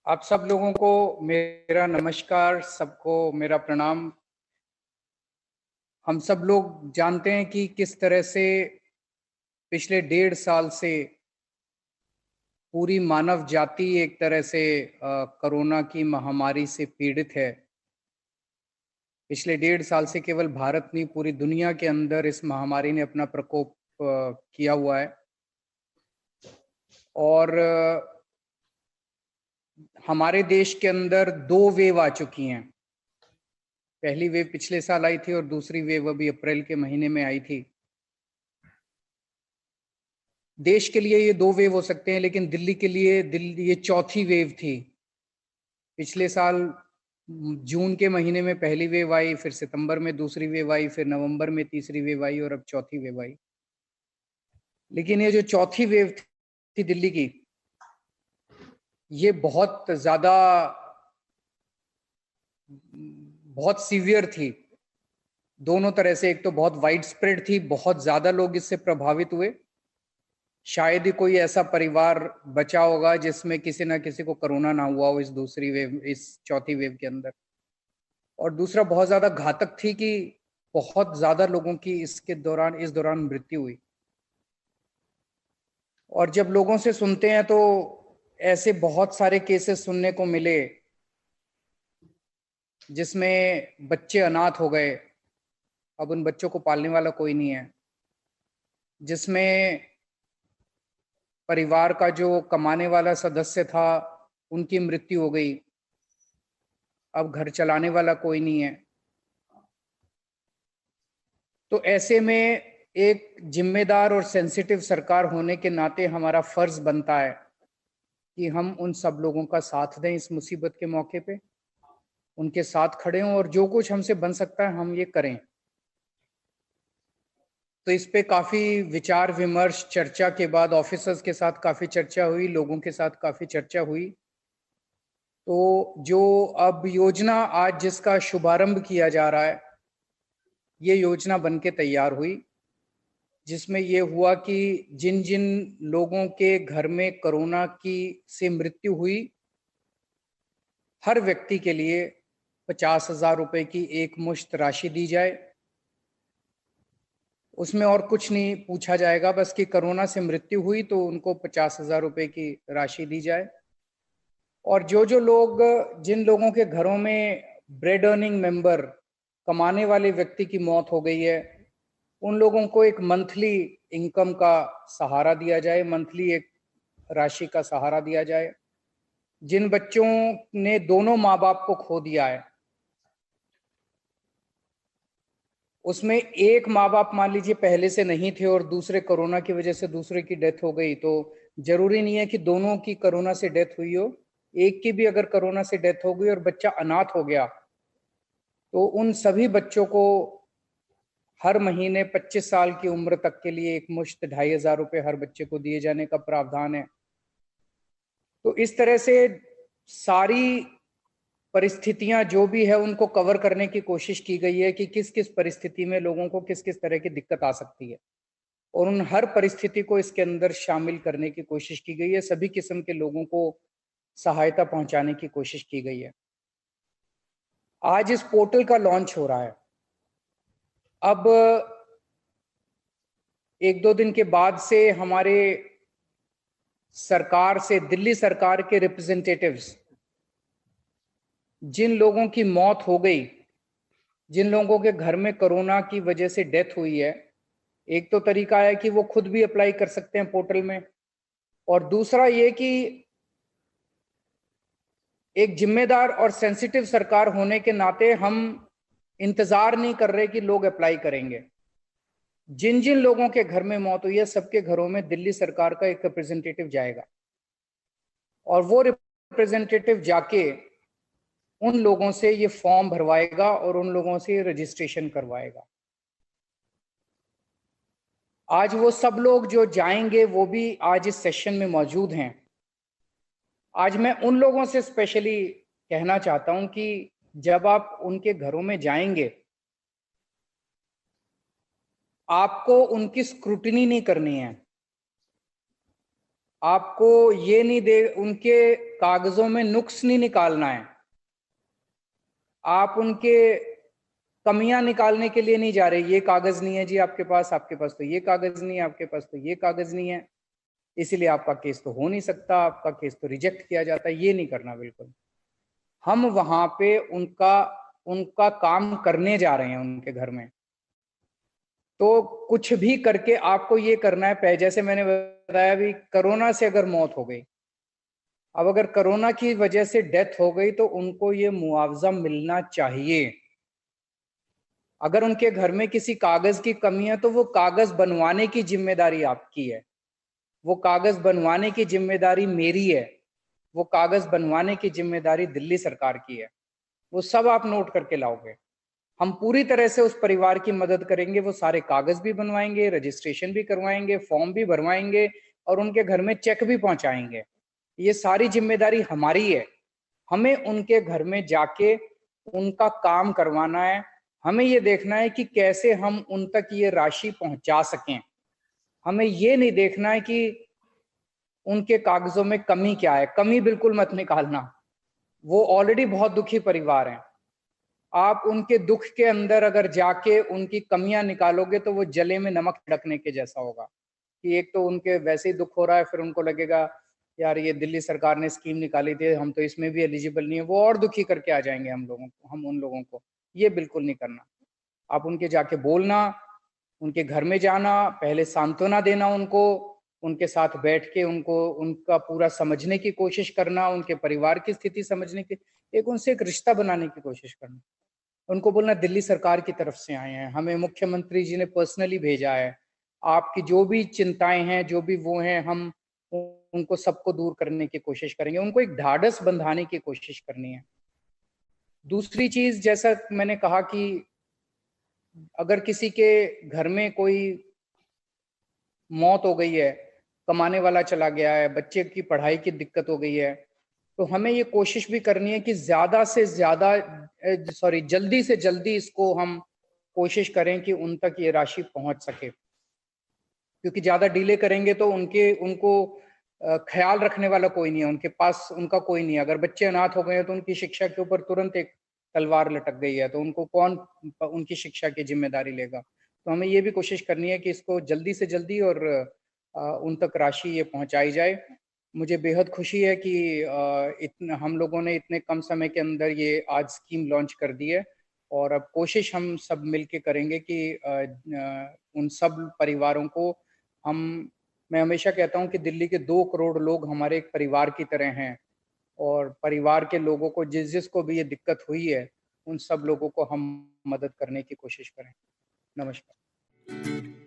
आप सब लोगों को मेरा नमस्कार, सबको मेरा प्रणाम। हम सब लोग जानते हैं कि किस तरह से पिछले 1.5 साल से पूरी मानव जाति एक तरह से कोरोना की महामारी से पीड़ित है। पिछले 1.5 साल से केवल भारत नहीं, पूरी दुनिया के अंदर इस महामारी ने अपना प्रकोप किया हुआ है। और हमारे देश के अंदर 2 वेव आ चुकी हैं। पहली वेव पिछले साल आई थी और दूसरी वेव अभी अप्रैल के महीने में आई थी। देश के लिए ये 2 वेव हो सकते हैं, लेकिन दिल्ली के लिए ये चौथी वेव थी। पिछले साल जून के महीने में पहली वेव आई, फिर सितंबर में दूसरी वेव आई, फिर नवंबर में तीसरी वेव आई और अब चौथी वेव आई। लेकिन ये जो चौथी वेव थी दिल्ली की, ये बहुत ज्यादा बहुत सीवियर थी दोनों तरह से। एक तो बहुत वाइड स्प्रेड थी, बहुत ज्यादा लोग इससे प्रभावित हुए। शायद ही कोई ऐसा परिवार बचा होगा जिसमें किसी ना किसी को कोरोना ना हुआ हो इस चौथी वेव के अंदर। और दूसरा बहुत ज्यादा घातक थी कि बहुत ज्यादा लोगों की इस दौरान मृत्यु हुई। और जब लोगों से सुनते हैं तो ऐसे बहुत सारे केसेस सुनने को मिले जिसमें बच्चे अनाथ हो गए, अब उन बच्चों को पालने वाला कोई नहीं है। जिसमें परिवार का जो कमाने वाला सदस्य था, उनकी मृत्यु हो गई, अब घर चलाने वाला कोई नहीं है। तो ऐसे में एक जिम्मेदार और सेंसिटिव सरकार होने के नाते हमारा फर्ज बनता है कि हम उन सब लोगों का साथ दें इस मुसीबत के मौके पे, उनके साथ खड़े हों और जो कुछ हमसे बन सकता है हम ये करें। तो इस पे काफी विचार विमर्श चर्चा के बाद ऑफिसर्स के साथ काफी चर्चा हुई, लोगों के साथ काफी चर्चा हुई। तो जो अब योजना आज जिसका शुभारंभ किया जा रहा है, ये योजना बनके तैयार हुई, जिसमें ये हुआ कि जिन जिन लोगों के घर में कोरोना की से मृत्यु हुई, हर व्यक्ति के लिए 50,000 रुपए की एक मुश्त राशि दी जाए। उसमें और कुछ नहीं पूछा जाएगा, बस कि कोरोना से मृत्यु हुई तो उनको 50,000 रुपए की राशि दी जाए। और जो लोग, जिन लोगों के घरों में ब्रेड अर्निंग मेंबर, कमाने वाले व्यक्ति की मौत हो गई है, उन लोगों को एक मंथली इनकम का सहारा दिया जाए, मंथली एक राशि का सहारा दिया जाए। जिन बच्चों ने दोनों माँ बाप को खो दिया है, उसमें एक माँ बाप मान लीजिए पहले से नहीं थे और दूसरे कोरोना की वजह से दूसरे की डेथ हो गई, तो जरूरी नहीं है कि दोनों की कोरोना से डेथ हुई हो। एक की भी अगर कोरोना से डेथ हो गई और बच्चा अनाथ हो गया, तो उन सभी बच्चों को हर महीने 25 साल की उम्र तक के लिए एक मुश्त 2,500 रुपए हर बच्चे को दिए जाने का प्रावधान है। तो इस तरह से सारी परिस्थितियां जो भी है उनको कवर करने की कोशिश की गई है कि किस किस परिस्थिति में लोगों को किस किस तरह की दिक्कत आ सकती है, और उन हर परिस्थिति को इसके अंदर शामिल करने की कोशिश की गई है। सभी किस्म के लोगों को सहायता पहुंचाने की कोशिश की गई है। आज इस पोर्टल का लॉन्च हो रहा है। अब 1-2 दिन के बाद से हमारे सरकार से, दिल्ली सरकार के रिप्रेजेंटेटिव्स, जिन लोगों की मौत हो गई, जिन लोगों के घर में कोरोना की वजह से डेथ हुई है, एक तो तरीका है कि वो खुद भी अप्लाई कर सकते हैं पोर्टल में, और दूसरा ये कि एक जिम्मेदार और सेंसिटिव सरकार होने के नाते हम इंतजार नहीं कर रहे कि लोग अप्लाई करेंगे। जिन जिन लोगों के घर में मौत हुई है, सबके घरों में दिल्ली सरकार का एक रिप्रेजेंटेटिव जाएगा और वो रिप्रेजेंटेटिव जाके उन लोगों से ये फॉर्म भरवाएगा और उन लोगों से रजिस्ट्रेशन करवाएगा। आज वो सब लोग जो जाएंगे वो भी आज इस सेशन में मौजूद हैं। आज मैं उन लोगों से स्पेशली कहना चाहता हूं कि जब आप उनके घरों में जाएंगे, आपको उनकी स्क्रूटिनी नहीं करनी है, आपको ये नहीं दे, उनके कागजों में नुक्स नहीं निकालना है, आप उनके कमियां निकालने के लिए नहीं जा रहे। ये कागज नहीं है जी आपके पास तो ये कागज नहीं है, आपके पास तो ये कागज नहीं है, इसीलिए आपका केस तो हो नहीं सकता, आपका केस तो रिजेक्ट किया जाता है। ये नहीं करना बिल्कुल। हम वहां पे उनका उनका काम करने जा रहे हैं उनके घर में, तो कुछ भी करके आपको ये करना है। जैसे मैंने बताया भी, कोरोना से अगर मौत हो गई, अब अगर कोरोना की वजह से डेथ हो गई तो उनको ये मुआवजा मिलना चाहिए। अगर उनके घर में किसी कागज की कमी है तो वो कागज बनवाने की जिम्मेदारी आपकी है, वो कागज बनवाने की जिम्मेदारी मेरी है, वो कागज बनवाने की जिम्मेदारी दिल्ली सरकार की है। वो सब आप नोट करके लाओगे। हम पूरी तरह से उस परिवार की मदद करेंगे, वो सारे कागज भी बनवाएंगे, रजिस्ट्रेशन भी करवाएंगे, फॉर्म भी भरवाएंगे और उनके घर में चेक भी पहुंचाएंगे। ये सारी जिम्मेदारी हमारी है। हमें उनके घर में जाके उनका काम करवाना है। हमें ये देखना है कि कैसे हम उन तक ये राशि पहुंचा सकें। हमें ये नहीं देखना है कि उनके कागजों में कमी क्या है। कमी बिल्कुल मत निकालना, वो ऑलरेडी बहुत दुखी परिवार हैं। आप उनके दुख के अंदर अगर जाके उनकी कमियां निकालोगे तो वो जले में नमक छिड़कने के जैसा होगा, कि एक तो उनके वैसे ही दुख हो रहा है, फिर उनको लगेगा यार ये दिल्ली सरकार ने स्कीम निकाली थी, हम तो इसमें भी एलिजिबल नहीं है, वो और दुखी करके आ जाएंगे हम उन लोगों को। ये बिल्कुल नहीं करना। आप उनके जाके बोलना, उनके घर में जाना, पहले सांत्वना देना उनको, उनके साथ बैठ के उनको उनका पूरा समझने की कोशिश करना, उनके परिवार की स्थिति समझने की, एक उनसे एक रिश्ता बनाने की कोशिश करना। उनको बोलना दिल्ली सरकार की तरफ से आए हैं, हमें मुख्यमंत्री जी ने पर्सनली भेजा है, आपकी जो भी चिंताएं हैं, जो भी वो हैं, हम उनको सबको दूर करने की कोशिश करेंगे। उनको एक ढाढ़स बंधाने की कोशिश करनी है। दूसरी चीज, जैसा मैंने कहा कि अगर किसी के घर में कोई मौत हो गई है, कमाने वाला चला गया है, बच्चे की पढ़ाई की दिक्कत हो गई है, तो हमें ये कोशिश भी करनी है कि ज्यादा से ज्यादा जल्दी से जल्दी इसको हम कोशिश करें कि उन तक ये राशि पहुंच सके। क्योंकि ज्यादा डिले करेंगे तो उनको ख्याल रखने वाला कोई नहीं है, उनके पास उनका कोई नहीं है। अगर बच्चे अनाथ हो गए हैं तो उनकी शिक्षा के ऊपर तुरंत एक तलवार लटक गई है, तो उनको कौन उनकी शिक्षा की जिम्मेदारी लेगा। तो हमें ये भी कोशिश करनी है कि इसको जल्दी से जल्दी और उन तक राशि ये पहुंचाई जाए। मुझे बेहद खुशी है कि इतना हम लोगों ने इतने कम समय के अंदर ये आज स्कीम लॉन्च कर दी है, और अब कोशिश हम सब मिलके करेंगे कि उन सब परिवारों को हम, मैं हमेशा कहता हूं कि दिल्ली के 2 करोड़ लोग हमारे एक परिवार की तरह हैं, और परिवार के लोगों को जिस जिसको भी ये दिक्कत हुई है, उन सब लोगों को हम मदद करने की कोशिश करें। नमस्कार।